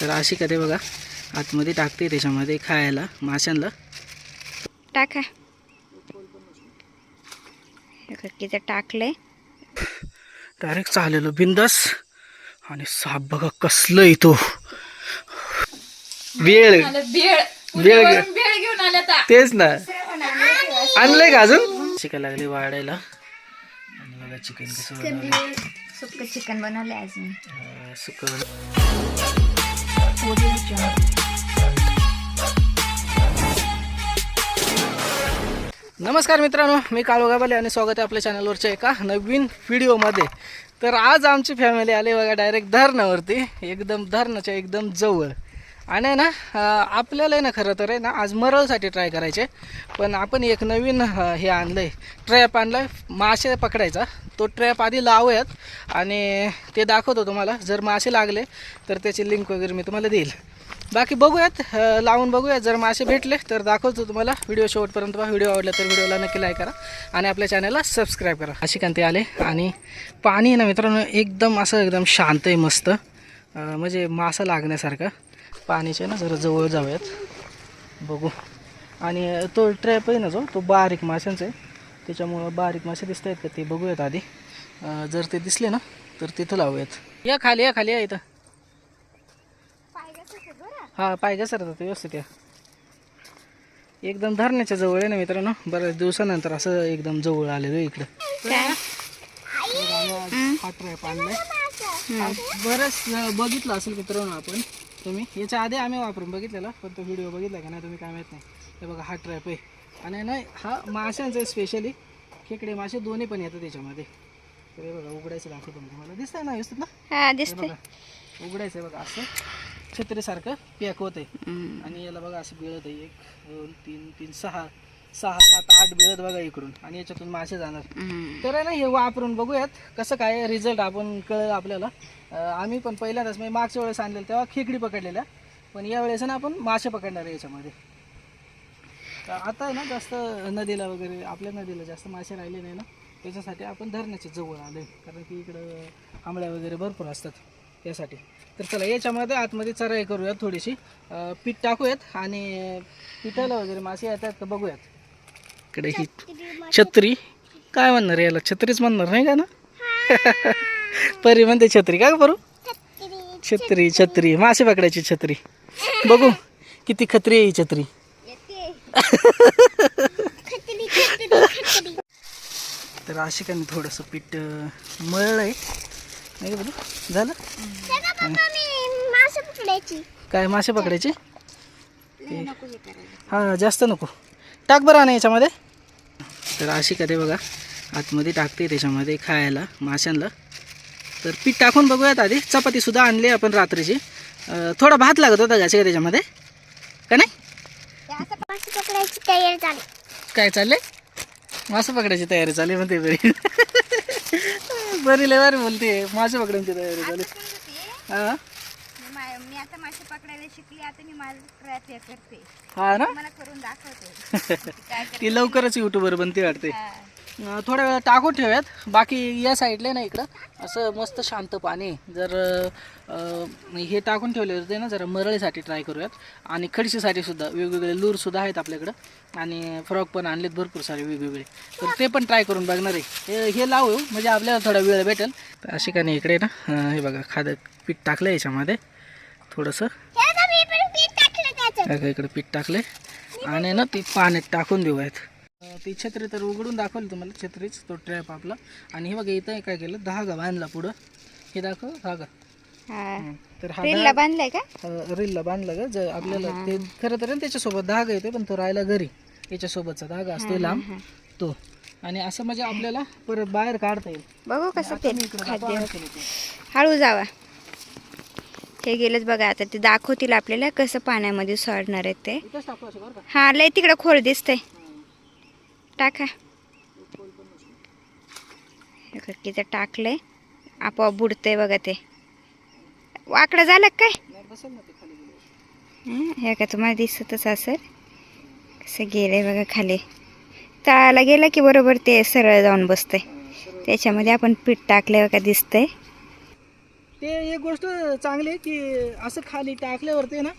तर अशी कधी बघा आतमध्ये टाकते त्याच्यामध्ये खायला माशांना टाका किती टाकले डायरेक्ट चाललेलो बिंदास. आणि साप बघा कसलं येतो वेळ वेळ तेच ना आणलंय का अजून चिकन लागली वाढायला. आणि बघा चिकन कसं बनवलं सुक्क चिकन बनवले अजून सुकं. नमस्कार मित्रांनो, मी काळू गाबाले आणि स्वागत आहे आपल्या चॅनलवरच्या एका नवीन व्हिडिओमध्ये. तर आज आमची फॅमिली आली बघा डायरेक्ट धरणावरती, एकदम धरणाच्या एकदम जवळ. आणि ना आपल्याला आहे ना खरं तर आहे ना आज मरळसाठी ट्राय करायचे, पण आपण एक नवीन हे आणलं आहे, ट्रॅप आणला आहे मासे पकडायचा. तो ट्रॅप आधी लावूयात आणि ते दाखवतो तुम्हाला. जर मासे लागले तर त्याची लिंक वगैरे मी तुम्हाला देईल. बाकी बघूयात, लावून बघूयात. जर मासे भेटले तर दाखवतो तुम्हाला. व्हिडिओ शेवटपर्यंत पहा. व्हिडिओ आवडला तर व्हिडिओला नक्की लाईक करा आणि आपल्या चॅनलला सबस्क्राईब करा. अशी कांती आले आणि पाणी ना मित्रांनो एकदम असं एकदम शांत आहे, मस्त म्हणजे मासा लागण्यासारखा. पाणीचे ना जरा जवळ जाऊयात बघू. आणि तो ट्रॅप आहे ना जो तो बारीक माशांचा आहे, त्याच्यामुळं बारीक मासे दिसत आहेत का ते बघूयात आधी. जर ते दिसले ना तर तिथं लावूयात. या खाली या खाली या इथं. हां पाय घसरतात व्यवस्थित या. एकदम धरण्याच्या जवळ आहे ना मित्रांनो, बऱ्याच दिवसानंतर असं एकदम जवळ आलेलो इकडं. हा ट्रॅप आणलाय. बरंच बघितलं असेल मित्रांनो आपण, तुम्ही याच्या आधी आम्ही वापरून बघितलेला, पण तो व्हिडिओ बघितला का नाही तुम्ही काय माहीत नाही. हे बघा हा ट्रॅप आहे आणि नाही हा माशांचा आहे, स्पेशली खेकडे मासे दोन्ही पण येतात त्याच्यामध्ये. तर हे बघा उघडायचं दाखवतो तुम्हाला. दिसतंय ना व्यवस्थित ना? हा दिसतंय. उघडायचं आहे बघा, असं छत्रीसारखं पॅक होत आहे. आणि याला बघा असं बिळत आहे 1 2 3 3 6 6 7 8 बिळत बघा इकडून, आणि याच्यातून मासे जाणार. तर आहे ना हे वापरून बघूयात कसं काय रिझल्ट आपण कळेल आपल्याला. आम्ही पण पहिल्यांदाच म्हणजे मागच्या वेळेस आणलेलं तेव्हा खेकडी पकडलेल्या, पण यावेळेस ना आपण मासे पकडणार आहे याच्यामध्ये. तर आता आहे ना जास्त नदीला वगैरे, आपल्या नदीला जास्त मासे राहिले नाही ना, त्याच्यासाठी आपण धरणाच्या जवळ आलो आहे, कारण की इकडं आंबळ्या वगैरे भरपूर असतात त्यासाठी. तर चला याच्यामध्ये आतमध्ये चराई करूयात, थोडीशी पीठ टाकूयात आणि पिठाला वगैरे मासे येतात का बघूयात. इकडे ही छत्री काय म्हणणार याला, छत्रीच म्हणणार नाही का ना? परी म्हणते छत्री का करू, छत्री छत्री मासे पकडायची छत्री. बघू किती खत्री आहे ही छत्री. तर अशी का थोडंसं पीठ मळलं आहे नाही का, बघू झालं. काय मासे पकडायचे? हां जास्त नको टाक बरं ना याच्यामध्ये. तर अशी कधी बघा आतमध्ये टाकते त्याच्यामध्ये खायला माशांना. तर पीठ टाकून बघूयात आधी. चपातीसुद्धा आणली आपण रात्रीची. थोडा भात लागत होता का त्याच्यामध्ये का नाही? काय चाललंय? मासे पकडायची तयारी चालली म्हणते बरी. बरी लय भारी बोलते, मासे पकडायची तयारी चालली. हां मी आता मासे पकडायला शिकली, आता मी माझं ट्रॅप हे करते. हा ना मला करून दाखवते. ती लवकरच यूट्यूबर बनते वाटते. थोड्या वेळा टाकून ठेवूयात. बाकी या साईडला ना इकडं असं मस्त शांत पाणी. जर हे टाकून ठेवले होते ना, जरा मरळीसाठी ट्राय करूयात. आणि खडशीसाठी सुद्धा वेगवेगळे लूरसुद्धा आहेत आपल्याकडं, आणि फ्रॉक पण आणलेत भरपूर सारे वेगवेगळे. तर ते पण ट्राय करून बघणार आहे. हे लावू म्हणजे आपल्याला थोडा वेळ भेटेल. तर अशी का नाही इकडे ना हे बघा खादं पीठ टाकलं याच्यामध्ये थोडंसं. इकडे पीठ टाकले आणि ना ती पाण्यात टाकून देऊयात. ती छत्री तर उघडून दाखवली तुम्हाला, छत्रीच तो ट्रॅप आपला. आणि हे बघा इथं काय केलं, धागा बांधला पुढं. हे दाखव धागा. तर हा रीलला बांधलाय का? रीलला बांधला का जर आपल्याला ते खरं तर त्याच्यासोबत धागा येतो, पण तो राहिला घरी. याच्यासोबतचा धागा असतो लांब तो, आणि असं म्हणजे आपल्याला परत बाहेर काढता येईल. बघू कसं ते खाद्य. हळू जावा. हे गेलंच बघा. आता ते दाखवतील आपल्याला कसं पाण्यामध्ये सोडणार आहेत ते. हा लय तिकडं खोल दिसतंय. टाका किती टाकलंय, आपोआप बुडतंय बघा. ते वाकडं झालं काय? हे का तुम्हाला दिसतच असेल कसं गेलंय बघा खाली. तळाला गेलं की बरोबर ते सरळ जाऊन बसतंय. त्याच्यामध्ये आपण पीठ टाकलंय बघा, दिसतंय. ते एक गोष्ट चांगली आहे की असं खाली टाकल्यावरती ना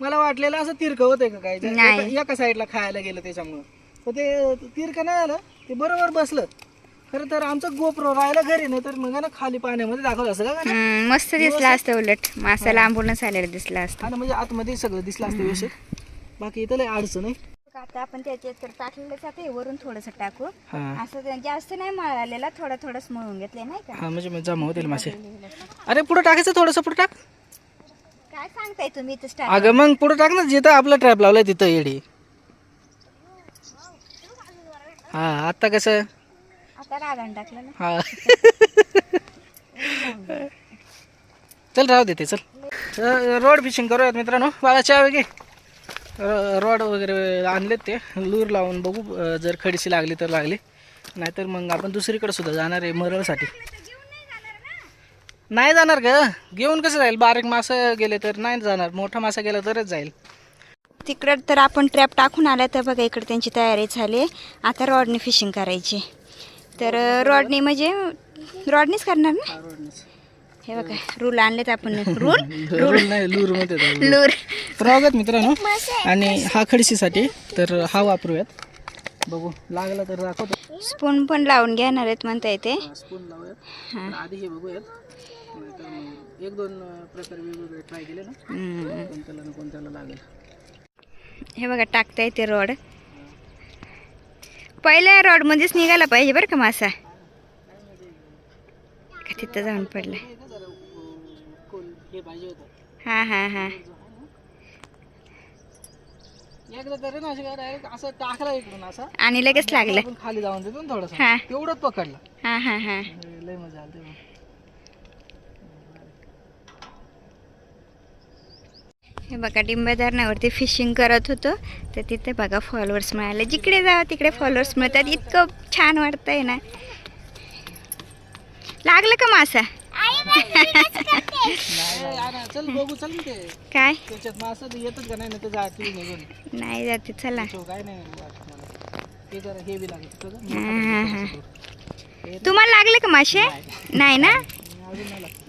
मला वाटलेलं असं तिरकं होतंय का काय नाही. एका साईडला खायला गेलं त्याच्यामुळं तर ते तिरकं नाही आलं ते बरोबर बसलं. खरं तर आमचं गोप्रो राहायला घरी नाही तर मग ना खाली पाण्यामध्ये दाखवत असं का मस्त दिसला असतं उलट मासा लांबूनच आलेला दिसला असतं. आणि म्हणजे आतमध्ये सगळं दिसलं असतं व्यवस्थित. बाकी इथं लय अडचण आहे. आता आपण त्याच्यात तर टाकलेलंच आता वरून थोडंसं टाकू. हा असं जास्त नाही मळालेला थोडं थोडंच मळून घेतले नाही का. हा म्हणजे जमा होतील मासे. अरे पुढं टाकायचं थोडंसं पुढं टाक. काय सांगताय तुम्ही इथंच टाक. अगं मग पुढं टाक ना जिथं आपला ट्रॅप लावलाय तिथं येडी. हा आता कसं आता रागान टाकलं ना. हा चल राहू देते चल. रोड फिशिंग करूयात मित्रांनो. मला चहा वगैरे रॉड वगैरे आणलेत ते लूर लावून बघू जर खडीशी लागली तर लागली नाहीतर मग आपण दुसरीकडे सुद्धा जाणार आहे मरळसाठी. नाही जाणार ग घेऊन कसं जाईल बारीक मासा गेले तर नाही जाणार मोठा मासा गेला तरच जाईल. तिकडं तर आपण ट्रॅप टाकून आला तर बघा इकडे त्यांची तयारी झाली. आता रॉडने फिशिंग करायची. तर रॉडने म्हणजे रॉडनेच करणार ना. हे बघा रूल आणलेत आपण. रूल नाही लूर मध्ये लूर बघत मित्रांनो. आणि हा खडशीसाठी तर हा वापरूयात बघू लागला तर दाखवतो. स्पून पण लावून घेणार आहेत म्हणता येते. स्पून लावूयात आधी हे बघूयात नाहीतर मग एक दोन प्रकार वेगवेगळे ट्राय केले ना कोणत्याला ना कोणत्याला लागेल. हे बघा टाकता येते रॉड. पहिल्या रॉड मध्येच निघाला पाहिजे बरं का मासा. का तिथं जाऊन पडला. हा हा हा एकदा तरी ना डायरेक्ट असं टाकला इकडून असं आणि लगेच लागलं. आपण खाली जाऊन देतो ना थोडंसं हा तेवढंच पकडलं. हा हा हा लय मजा आली तेव्हा. हे बघा डिंब धरणावरती फिशिंग करत होतो तर तिथे बघा फॉलोअर्स मिळाले. जिकडे जावं तिकडे फॉलोअर्स मिळतात. इतकं छान वाटतंय ना. लागलं का मासा. नाही आणा, चल बघू चल ना ते काय त्याच्यात मासा तर येतच का नाही ना ते जाती निघून नाही जाते चला. काय नाही वाटत मला. ते जरा हे बी लागत हा, हा. तुम्हाला लागले का मासे. नाही ना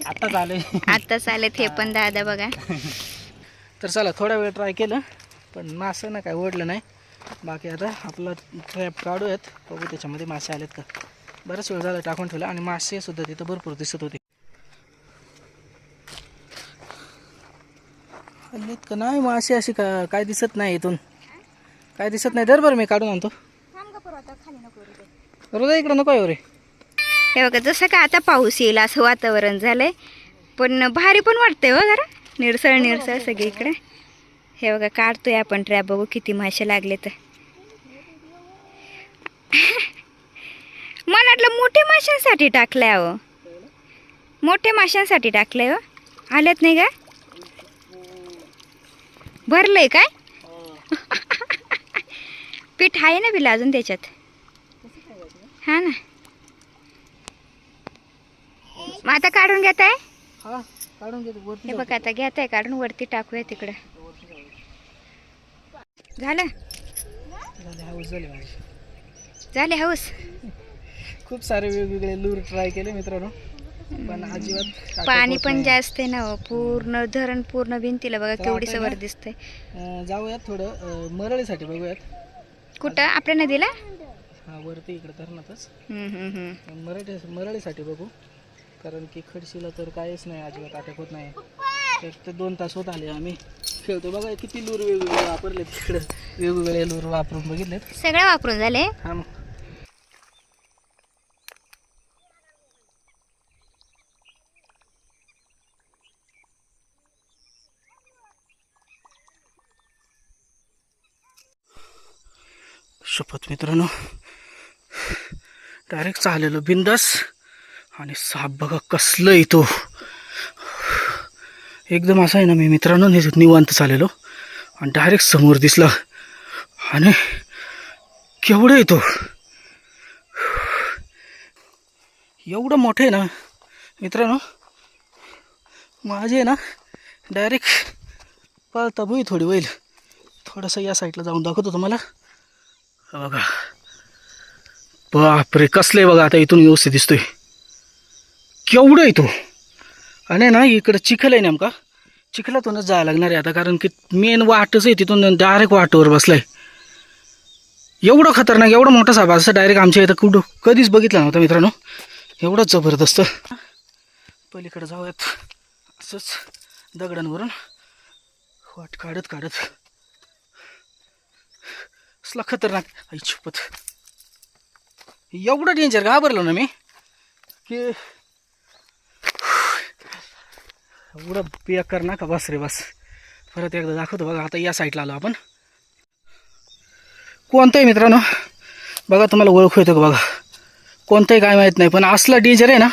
आताच आले. आत्ताच आलेत हे पण दादा बघा. तर चला थोडा वेळ ट्राय केलं पण मासं ना काय ओढलं नाही. बाकी आता आपला ट्रॅप काढूयात बघू त्याच्यामध्ये मासे आलेत का. बराच वेळ झाला टाकून ठेवला आणि मासे सुद्धा तिथं भरपूर दिसत होते. आलेत का नाही मासे अशी का काय दिसत नाही इथून काय दिसत नाही. दर बरं मी काढून आणतो. हृदय इकडं नको रे. हे बघा जसं का आता पाऊस येईल असं वातावरण झालंय पण भारी पण वाटतंय हो जरा निरसळ निरसळ सगळीकडे. हे बघा काढतोय आपण ट्रॅप बघू किती मासे लागले तर. मला वाटलं मोठ्या माशांसाठी टाकलंय हो. मोठ्या माशांसाठी टाकलंय हो. आल्यात नाही का भरलंय काय. पीठ आहे ना बिला अजून त्याच्यात. हा ना मग आता काढून घेताय. हा काढून घेतो वरती हे बघा आता घेताय काढून वरती टाकूया तिकडे. झालं हाऊस झाली माझी. झाले हाऊस. खूप सारे वेगवेगळे लूर ट्राय केले मित्रांनो पण अजिबात पाणी पण जास्त आहे ना हो. पूर्ण धरण पूर्ण भिंतीला बघा केवढी सवर दिसते. जाऊयात थोडं मरळीसाठी बघूयात. कुठं आपल्या नदीला. हा वरती इकडे धरणातच हम्म. मरळीसाठी बघू कारण की खडशीला तर काहीच नाही अजिबात अटक होत नाही. तर ते 2 तास होत आले आम्ही खेळतो बघा किती लूर वेगवेगळे वापरले तिकडे वेगवेगळे लूर वापरून बघितलेत सगळं वापरून झाले. हा मग शपथ मित्रांनो डायरेक्ट चाललेलो बिंदास आणि साप बघा कसलं येतो एकदम असं आहे ना. मी मित्रांनो निवांत चाललेलो आणि डायरेक्ट समोर दिसला आणि केवढं येतो एवढं मोठं आहे ना मित्रांनो. माझे आहे ना डायरेक्ट पळता बुई थोडी होईल. थोडंसं या साईडला जाऊन दाखवतो तुम्हाला. बघा बापरे कसलं आहे बघा. आता इथून व्यवस्थित दिसतोय केवढं येतो आणि ना इकडं चिखल आहे नेमका, चिखलातूनच जायला लागणार आहे आता, कारण की मेन वाटच आहे तिथून डायरेक्ट वाटेवर बसलाय. एवढं खतरनाक, एवढा मोठा साप असं डायरेक्ट आमच्या इथं कुठं कधीच बघितलं नव्हतं मित्रांनो. एवढंच जबरदस्त. पलीकडे जाऊयात असंच दगडांवरून वाट काढत काढत. असला खतरनाक, आई छुपत, एवढं डेंजर घाबरलो ना मी की एवढं बेकार ना का. बस रे बस. परत एकदा दाखवतो बघा. आता या साईडला आलो आपण. कोणतंही मित्रांनो बघा, तुम्हाला ओळखू येतो का बघा. कोणतंही काय माहीत नाही, पण असला डेंजर आहे ना,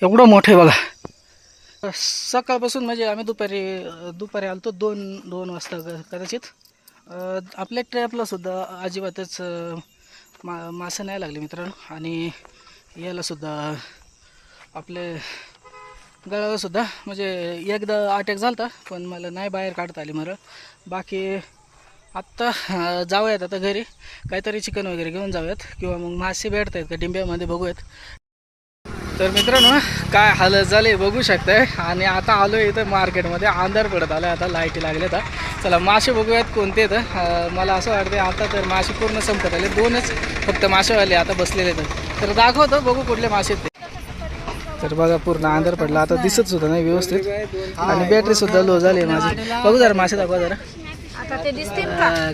एवढं मोठं आहे बघा. सकाळपासून म्हणजे आम्ही दुपारी आलो तो 2 वाजता कदाचित. आपल्या ट्रॅपला सुद्धा अजिबातच मासे नाही लागले मित्रांनो. आणि याला सुद्धा आपले गळाला सुद्धा म्हणजे एकदा अटॅक झाला होता, पण मला नाही बाहेर काढता आली मरं. बाकी आत्ता जाऊयात आता घरी, काहीतरी चिकन वगैरे घेऊन जाऊयात, किंवा मग मासे भेटत आहेत का डिंब्यामध्ये बघूयात. तर मित्रांनो काय हालत झाले बघू शकताय. आणि आता आलो इथं मार्केटमध्ये, अंधार पडत आला, आता लाईटी लागले. तर चला मासे बघूयात कोणते तर. मला असं वाटतं आता तर मासे पूर्ण संपत आले, 2च फक्त मासेवाले आता बसलेले. तर दाखवतो बघू कुठले मासे आहेत ते. तर बघा पूर्ण अंधार पडला, आता दिसत सुद्धा नाही व्यवस्थित, आणि बॅटरी सुद्धा लो झाली माझी. बघू जरा मासे दाखवा जरा.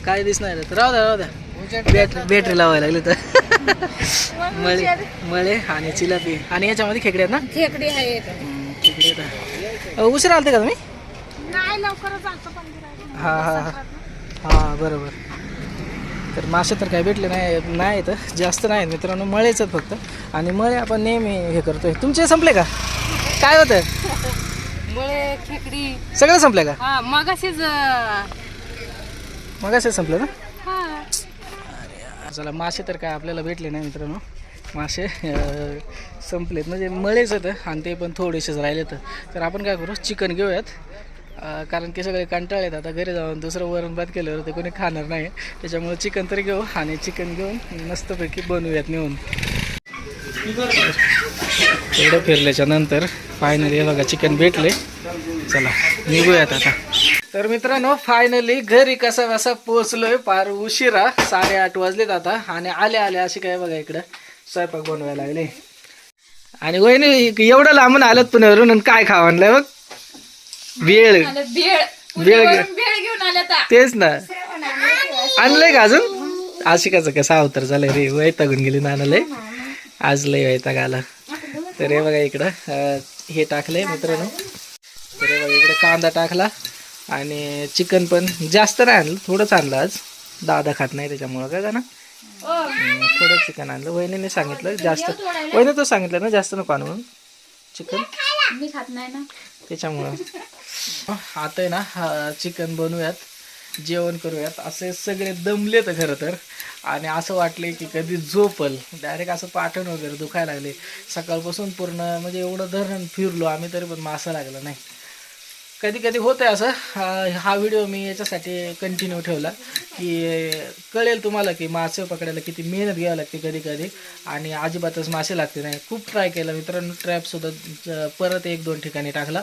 काय दिसणार तर राहू द्या. बॅटरी लावायला लागली तर. मळे आणि चिलापी, आणि याच्यामध्ये खेकडे आहेत ना. खेकडे आहेत. खेकडे आहेत. उशीर आलते का तुम्ही. हां हां हां हां बरोबर. तर मासे तर काही भेटले नाही तर जास्त नाही मित्रांनो, मळेच आहेत फक्त. आणि मळे आपण नेहमी हे करतोय. तुमचे संपले का, काय होतं. मळे खेकडी सगळं संपलं का. हा मगाशीच संपलं ना. चला मासे तर काय आपल्याला भेटले नाही मित्रांनो. मासे संपलेत, म्हणजे मळेच आहेत आणि ते पण थोडेसेच राहिले. तर आपण काय करू, चिकन घेऊयात, कारण की सगळे कंटाळेत. आता घरी जाऊन दुसरं वरण भात केल्यावर ते कोणी खाणार नाही, त्याच्यामुळे चिकन तरी घेऊ, आणि चिकन घेऊन मस्तपैकी बनवूयात नेऊन. एवढं फिरल्याच्या नंतर फायनली बघा चिकन भेटले. चला निघूयात आता. तर मित्रांनो फायनली घरी कसा बसा पोचलोय, फार उशिरा 8:30 वाजलेत आता. आणि आले असे काय बघा इकडं स्वयंपाक बनवायला लागले. आणि वहिनी एवढं लांबून आलं पुण्यावरून, आणि काय खावं आणलंय बघ. भेळ घेऊन आल्या. तेच ना, आणलंय का अजून. आशिकाचं कसं अवतार झालंय रे, वैतागून गेली नानालय आज, लय वैताग आला. तर हे बघा इकडं हे टाकलंय मित्रांनो. तर हे बघा इकडे कांदा टाकला, आणि चिकन पण जास्त नाही आणलं, थोडंच आणलं आज. दादा खात नाही त्याच्यामुळं काय ना, थोडं चिकन आणलं. वहिनीने सांगितलं जास्त, वहिनी तो सांगितलं ना जास्त नको आणून चिकन, मी खात नाही ना त्याच्यामुळं. आता आहे ना चिकन बनवूयात, जेवण करूयात. असे सगळे दमले तर खरं तर, आणि असं वाटले की कधी झोपल. डायरेक्ट असं पाठण वगैरे दुखायला लागले सकाळपासून पूर्ण. म्हणजे एवढं धरण फिरलो आम्ही तरी पण मासा लागला नाही. कधी कधी होतं असं. हा व्हिडिओ मी याच्यासाठी कंटिन्यू ठेवला की कळेल तुम्हाला की मासे पकडायला किती मेहनत घ्यावी लागते कधी कधी, आणि अजिबातच मासे लागते नाही. खूप ट्राय केला मित्रांनो, ट्रॅपसुद्धा परत 1-2 ठिकाणी टाकला,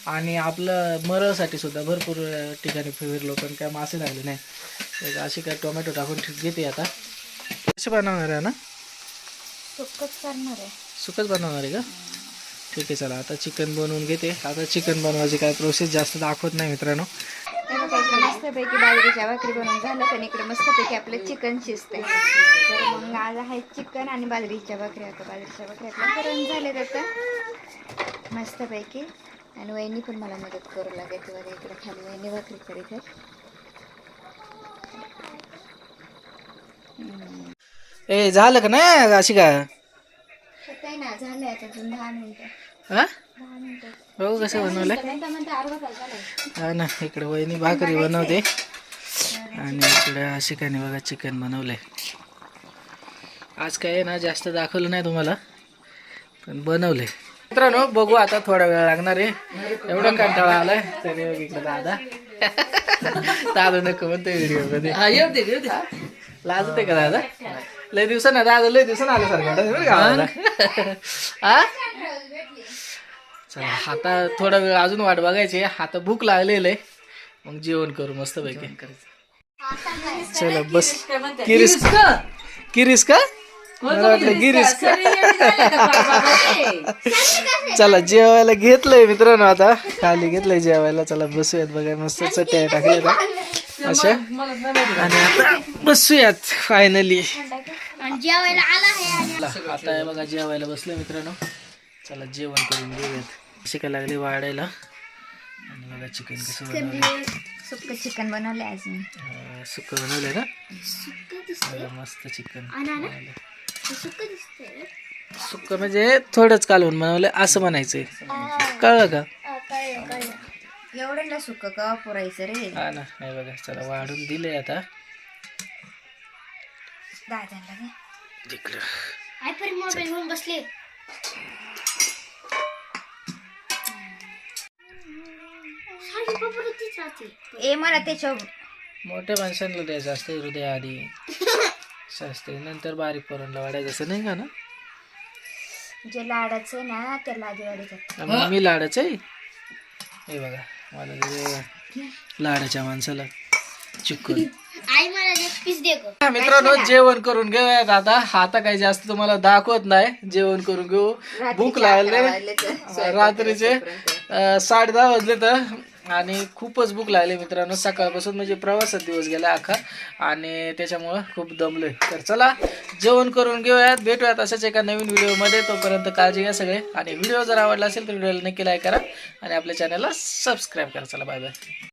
आणि आपलं मरळसाठी सुद्धा भरपूर ठिकाणी फिरलो, पण काय मासे लागले नाही. अशी काय टोमॅटो टाकून घेते आता. कसे बनवणार आहे ना, सुकच बनवणार आहे का. ठीक आहे चला आता चिकन बनवून घेते. आता चिकन बनवायची काय प्रोसेस जास्त दाखवत नाही मित्रांनो. मस्तपैकी बाजरीच्या भाकरी बनवून झालं, पण इकडे मस्तपैकी आपलं चिकन शिजतंय. तर मग आज आहे चिकन आणि बाजरीच्या भाकरी. आता बाजरीच्या भाकरी आपल्या करून झाले आता मस्तपैकी. आणि वहिनी पण मला मदत करू लागेल. बघा इकडे खाली वहिनी भाकरी करीत आहे. ए झालं का नाही अशी का ना, झालंय आता 10 मिनिटं. हा बघू कसं बनवलंय. हा ना, इकडे वहिनी भाकरी बनवते, आणि इकडे अशी काही नाही बघा चिकन बनवलंय. आज काय ना जास्त दाखवलं नाही तुम्हाला, पण बनवलंय मित्रांनो. बघू आता थोडा वेळ लागणार आहे, एवढा कंटाळा आलाय. तरी इकडे दादा नको म्हणते व्हिडिओ मध्ये. लाजते का दादा. लय दिवसानं दादा लय दिवसानं आलं सारखं. चला आता थोडा वेळ अजून वाट बघायची, आता भूक लागलेलं आहे, मग जेवण करू मस्त पैकी. चला बस. किरीस का मला वाटलं गिरीस का. चला जेवायला घेतलंय मित्रांनो, आता खाली घेतलंय जेवायला. चला बसूयात. बघा मस्त चटया टाकल्या अशा, आणि आता बसूयात फायनली. आता आहे बघा जेवायला बसलोय मित्रांनो. चला जेवण करून घेऊयात. शिकाय लागले वाढायला. आणि बघा चिकन कसं बनवलं. सुक्क चिकन बनवले आज मी. सुक्क बनवलंय ना. मस्त चिकन सुक्क म्हणजे थोडंच कालवून बनवलंय असं म्हणायचंय. कळलं का. एवढं सुक्क का पुरायचं रे. हा ना. नाही बघा चला वाढून दिले आता तिकडं. बसले. ए मला त्याच्या मोठ्या माणसांना द्यायचं असतं हृदय आधी शास्त्री, नंतर बारीक पोरांना वाढायचं असं नाही का ना. जे लाडाचं आहे ना त्याला आधी वाढायचं. मी लाडाचं आहे. हे बघा मला लाडाच्या माणसाला चिकन. मित्रांनो जेवण करून घेऊयात आता. आता काही जास्त तुम्हाला दाखवत नाही, जेवण करून घेऊ. भूक लागले. रात्रीचे 10:30 वाजले तर, आणि खूपच भूक लागली मित्रांनो. सकाळपासून म्हणजे प्रवासात दिवस गेला अख्खा, आणि त्याच्यामुळं खूप दमलोय. तर चला जेवण करून घेऊयात. भेटूयात अशाच एका नवीन व्हिडिओमध्ये. तोपर्यंत काळजी घ्या सगळे, आणि व्हिडिओ जर आवडला असेल तर व्हिडिओला नक्की लाईक करा आणि आपल्या चॅनलला सबस्क्राईब करा. चला बाय बाय.